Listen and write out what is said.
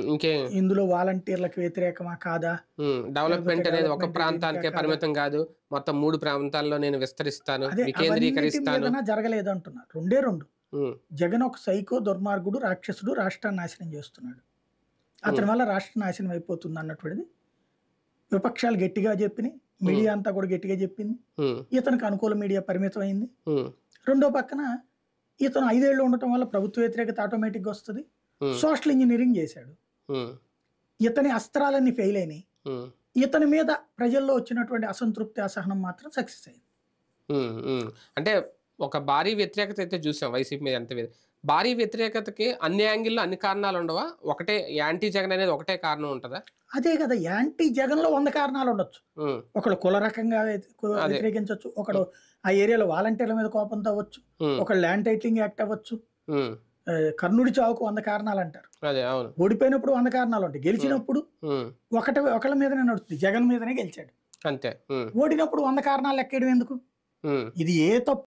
ఇంకే ఇందులో వాలంటీర్లకు వ్యతిరేకమా కాదా? లేకపోతే డెవలప్‌మెంట్ అనేది ఒక డెవలప్‌మెంట్ దీనికా ప్రాంతానికే కాదా? పరిమితం గాదు. మొత్తం 3 ప్రాంతాల్లో నేను విస్తరిస్తాను. అదే అవన్నిటి వికేంద్రీకరిస్తాను. మీదన జరగలేదంటున్నా. రెండే 2. హ్మ్. జగన్ ఒక సైకో, దుర్మార్గుడు, రాక్షసుడు, రాష్ట్రాన్ని నాశనం చేస్తున్నాడు. హ్మ్. అతని వల్ల రాష్ట్రం నాశనం అయిపోతుంది అన్నటువంటిది విపక్షాలు గట్టిగా చెప్పినియి. హ్మ్. మీడియా అంతా కూడా గట్టిగా చెప్పింది. హ్మ్. ఇతనికి అనుకూల మీడియా పరిమితమైంది. హ్మ్. రెండో పక్కన ఇతను 5 ఏళ్ళు ఉండటం వల్ల ప్రభుత్వ వ్యతిరేకత ఆటోమేటిక్‌గా వస్తది. హ్మ్. సోషల్ ఇంజినీరింగ్ చేశాడు. హ్మ్. ఇతని అస్త్రాలన్నీ ఫెయిల్ అయినాయి. హ్మ్. ఇతని మీద ప్రజల్లో వచ్చినటువంటి అసంతృప్తి, అసహనం మాత్రం సక్సెస్ అయింది. హ్మ్. హ్మ్. అంటే ఒక భారీ వ్యతిరేకత అయితే చూసాం వైసీపీ మీద ఎంత భారీ వ్యతిరేకతకి అన్ని యాంగిల్‌లో అన్ని కారణాలుండవా? ఒకటే యాంటీ జగన్ అనేది ఒకటే కారణం ఉంటదా? అదే కదా! యాంటీ జగన్‌లో 100 కారణాలుండొచ్చు. హ్మ్. ఒకడు కుల రకంగా అదే. వ్యతిరేకించొచ్చు. ఒకడు హ్మ్. ఆ ఏరియాలో వాలంటీర్ల మీద కోపంతో అవ్వచ్చు. హ్మ్. ఒకడు ల్యాండ్ టైటిలింగ్ యాక్ట్ అవ్వచ్చు. హ్మ్. కర్ణుడి చావుకు 100 కారణాలంటారు. అదే. అవును. ఓడిపోయినప్పుడు 100 కారణాలుంటాయి. హ్మ్. గెలిచినప్పుడు హ్మ్. ఒకళ్ళ మీదనే నడుస్తుంది. జగన్ మీదనే గెలిచాడు. అంతే. హ్మ్. ఓడినప్పుడు 100 కారణాలు లెక్కేయడం ఎందుకు? హ్మ్. ఇది ఏ తప్పు